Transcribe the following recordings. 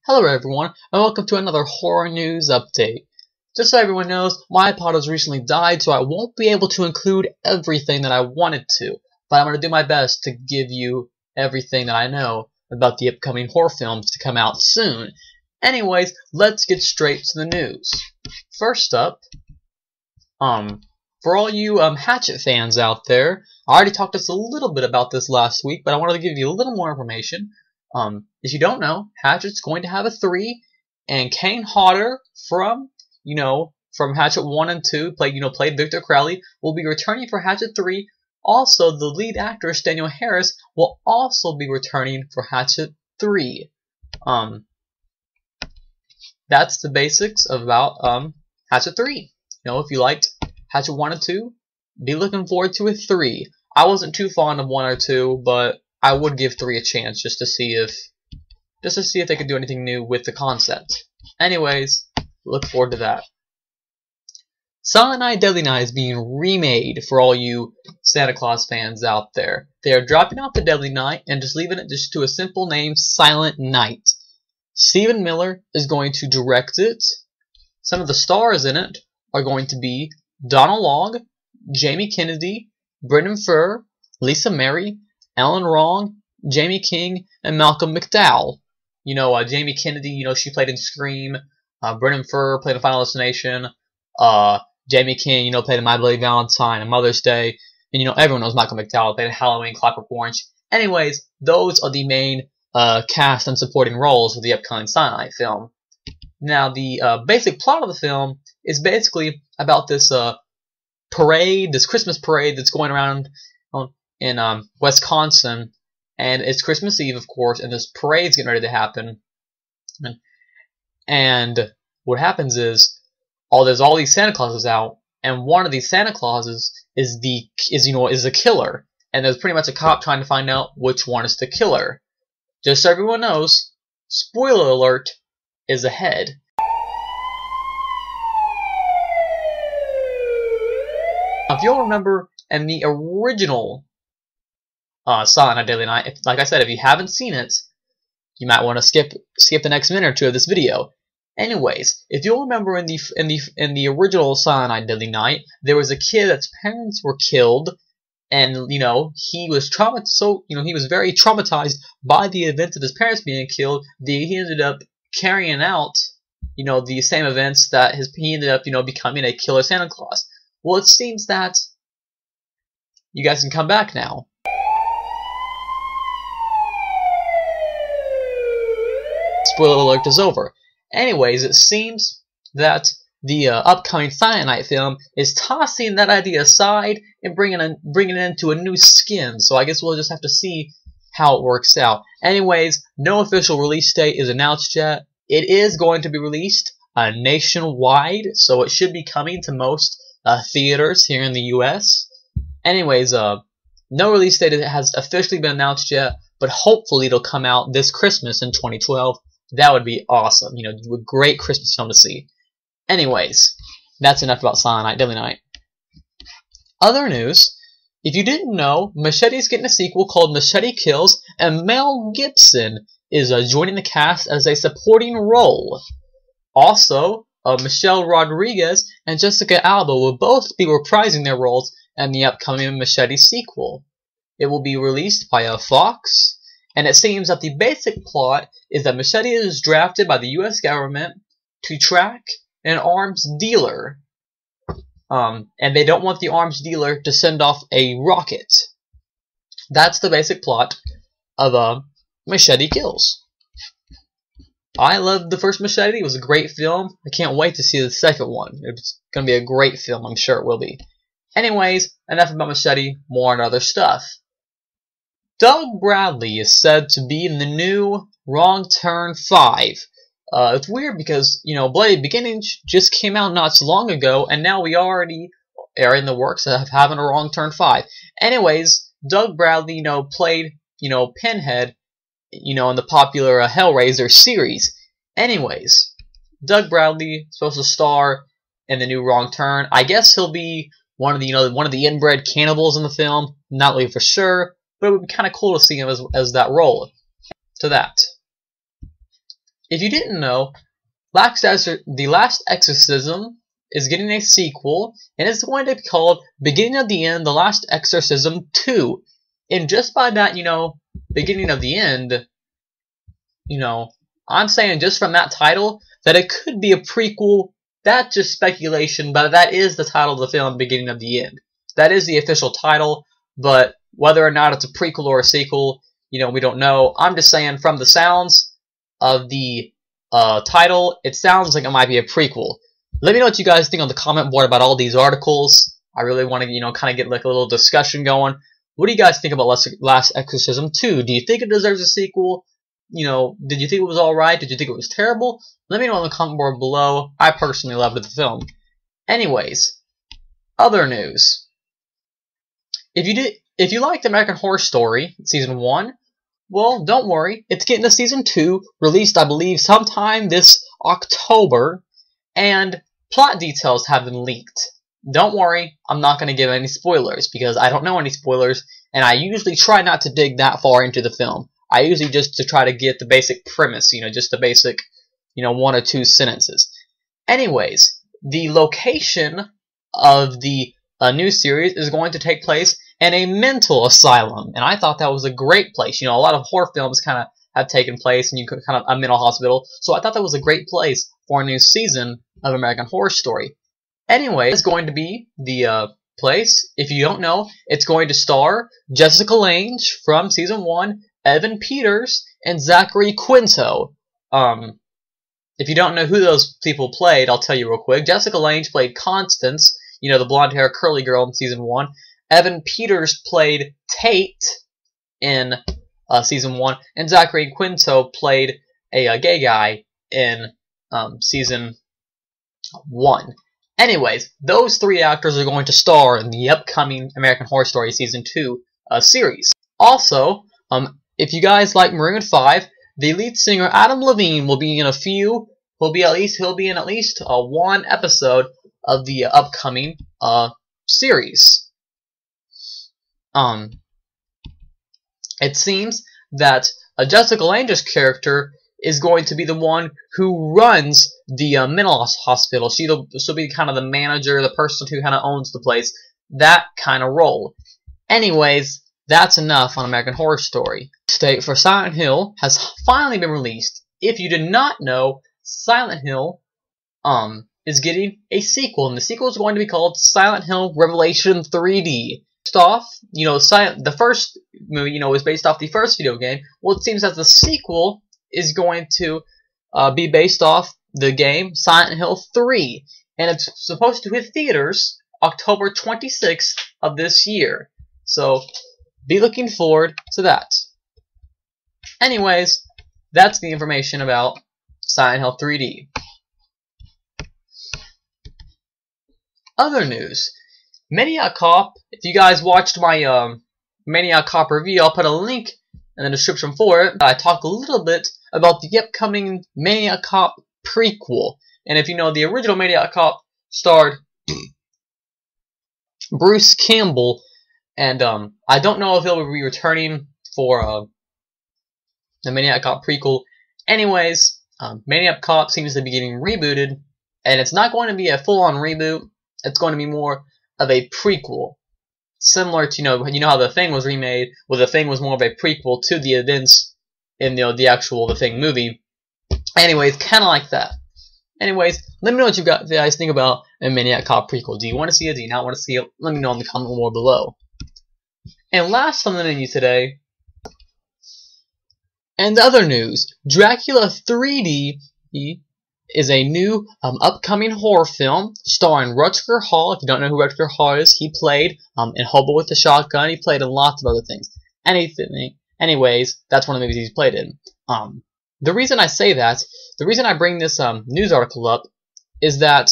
Hello everyone, and welcome to another horror news update. Just so everyone knows, my iPod has recently died, so I won't be able to include everything that I wanted to, but I'm going to do my best to give you everything that I know about the upcoming horror films to come out soon. Anyways, let's get straight to the news. First up, for all you Hatchet fans out there, I already talked just a little bit about this last week, but I wanted to give you a little more information. If you don't know, Hatchet's going to have a 3, and Kane Hodder from Hatchet 1 and 2, played Victor Crowley, will be returning for Hatchet 3. Also, the lead actress, Danielle Harris, will also be returning for Hatchet 3. That's the basics about Hatchet 3. If you liked Hatchet 1 and 2, be looking forward to a 3. I wasn't too fond of 1 or 2, but I would give 3 a chance just to see if they could do anything new with the concept. Anyways, look forward to that. Silent Night Deadly Night is being remade for all you Santa Claus fans out there. They are dropping out the Deadly Night and just leaving it just to a simple name, Silent Night. Stephen Miller is going to direct it. Some of the stars in it are going to be Donald Logg, Jamie Kennedy, Brendan Furr, Lisa Mary, Ellen Wrong, Jamie King, and Malcolm McDowell. Jamie Kennedy, she played in Scream. Brendan Furr played in Final Destination. Jamie King, played in My Bloody Valentine and Mother's Day. And, everyone knows Malcolm McDowell played in Halloween, Clockwork Orange. Anyways, those are the main cast and supporting roles for the upcoming Silent Night film. Now, the basic plot of the film is basically about this parade, this Christmas parade that's going around in Wisconsin, and it's Christmas Eve, of course, and this parade's getting ready to happen. And what happens is, there's all these Santa Clauses out, and one of these Santa Clauses is a killer, and there's pretty much a cop trying to find out which one is the killer. Just so everyone knows, spoiler alert is ahead. Now, if you'll remember, in the original Silent Night Deadly Night, like I said, if you haven't seen it, you might want to skip the next minute or two of this video. Anyways, if you'll remember in the original Silent Night Deadly Night, there was a kid that's parents were killed, and he was he was very traumatized by the events of his parents being killed. He ended up carrying out the same events that he ended up becoming a killer Santa Claus. Well, it seems that you guys can come back now. Spoiler alert is over. Anyways, it seems that the upcoming Silent Night film is tossing that idea aside and bringing it into a new skin. So I guess we'll just have to see how it works out. Anyways, no official release date is announced yet. It is going to be released nationwide, so it should be coming to most theaters here in the U.S. Anyways, no release date has officially been announced yet, but hopefully it'll come out this Christmas in 2012. That would be awesome. A great Christmas film to see. Anyways, that's enough about Silent Night Deadly Night. Other news, if you didn't know, Machete's getting a sequel called Machete Kills, and Mel Gibson is joining the cast as a supporting role. Also, Michelle Rodriguez and Jessica Alba will both be reprising their roles in the upcoming Machete sequel. It will be released by Fox, and it seems that the basic plot is that Machete is drafted by the U.S. government to track an arms dealer, and they don't want the arms dealer to send off a rocket. That's the basic plot of Machete Kills. I loved the first Machete. It was a great film. I can't wait to see the second one. It's going to be a great film. I'm sure it will be. Anyways, enough about Machete, more on other stuff. Doug Bradley is said to be in the new Wrong Turn 5. It's weird because, Bloody Beginnings just came out not so long ago, and now we already are in the works of having a Wrong Turn 5. Anyways, Doug Bradley, played, Pinhead, in the popular Hellraiser series. Anyways, Doug Bradley is supposed to star in the new Wrong Turn. I guess he'll be one of the inbred cannibals in the film. Not really for sure, but it would be kind of cool to see him as that role. To that. if you didn't know, The Last Exorcism is getting a sequel, and it's going to be called Beginning of the End, The Last Exorcism 2. And just by that, Beginning of the End, I'm saying just from that title that it could be a prequel. That's just speculation, but that is the title of the film, Beginning of the End. That is the official title, but whether or not it's a prequel or a sequel, we don't know. I'm just saying from the sounds of the title, it sounds like it might be a prequel. Let me know what you guys think on the comment board about all these articles. I really want to, kind of get like a little discussion going. What do you guys think about Last Exorcism 2? Do you think it deserves a sequel? Did you think it was alright? Did you think it was terrible? Let me know in the comment board below. I personally loved the film. Anyways, other news. If you liked American Horror Story Season 1, well, don't worry. It's getting a Season 2, released, I believe, sometime this October, and plot details have been leaked. Don't worry, I'm not going to give any spoilers, because I don't know any spoilers, and I usually try not to dig that far into the film. I usually just to try to get the basic premise, just the basic, 1 or 2 sentences. Anyways, the location of the new series is going to take place in a mental asylum, and I thought that was a great place. A lot of horror films kind of have taken place, and you could kind of a mental hospital, so I thought that was a great place for a new season of American Horror Story. Anyway, it's going to be the place. If you don't know, it's going to star Jessica Lange from Season 1, Evan Peters, and Zachary Quinto. If you don't know who those people played, I'll tell you real quick. Jessica Lange played Constance, the blonde-haired curly girl in Season 1. Evan Peters played Tate in Season 1. And Zachary Quinto played a gay guy in Season 1. Anyways, those 3 actors are going to star in the upcoming American Horror Story Season 2 series. Also, if you guys like Maroon 5, the lead singer Adam Levine will be in he'll be in at least 1 episode of the upcoming series. It seems that Jessica Lange's character is going to be the one who runs the mental hospital. She'll be kind of the manager, the person who kind of owns the place, that kind of role. Anyways, that's enough on American Horror Story. Date for Silent Hill has finally been released. If you did not know, Silent Hill is getting a sequel, and the sequel is going to be called Silent Hill Revelation 3D. First off, the first movie, was based off the first video game. Well, it seems that the sequel is going to be based off the game Silent Hill 3, and it's supposed to hit theaters October 26th of this year. So, be looking forward to that. Anyways, that's the information about Silent Hill 3D. Other news. Maniac Cop, if you guys watched my Maniac Cop review, I'll put a link in the description for it. I talk a little bit about the upcoming Maniac Cop prequel. And if you know, the original Maniac Cop starred Bruce Campbell, and I don't know if he'll be returning for the Maniac Cop prequel. Anyways, Maniac Cop seems to be getting rebooted, and it's not going to be a full-on reboot. It's going to be more of a prequel, similar to how The Thing was remade, where The Thing was more of a prequel to the events in the actual The Thing movie. Anyways, kind of like that. Anyways, let me know what you guys think about a Maniac Cop prequel. Do you want to see it? Do you not want to see it? Let me know in the comment more below. And last on the menu today, and other news, Dracula 3D is a new upcoming horror film starring Rutger Hauer. If you don't know who Rutger Hauer is, he played in Hobo with the Shotgun. He played in lots of other things. Anyways, that's one of the movies he's played in. The reason I say that, the reason I bring this news article up, is that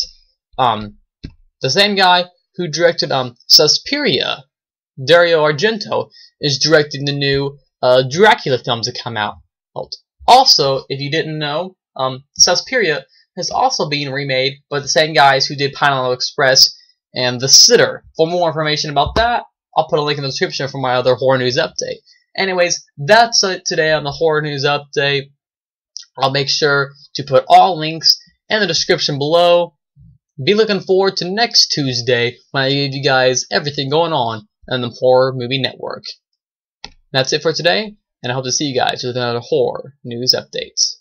the same guy who directed Suspiria, Dario Argento, is directing the new Dracula film to come out. Also, if you didn't know, Suspiria is also being remade by the same guys who did Pineapple Express and The Sitter. For more information about that, I'll put a link in the description for my other horror news update. Anyways, that's it today on the horror news update. I'll make sure to put all links in the description below. Be looking forward to next Tuesday when I give you guys everything going on the Horror Movie Network. That's it for today, and I hope to see you guys with another horror news update.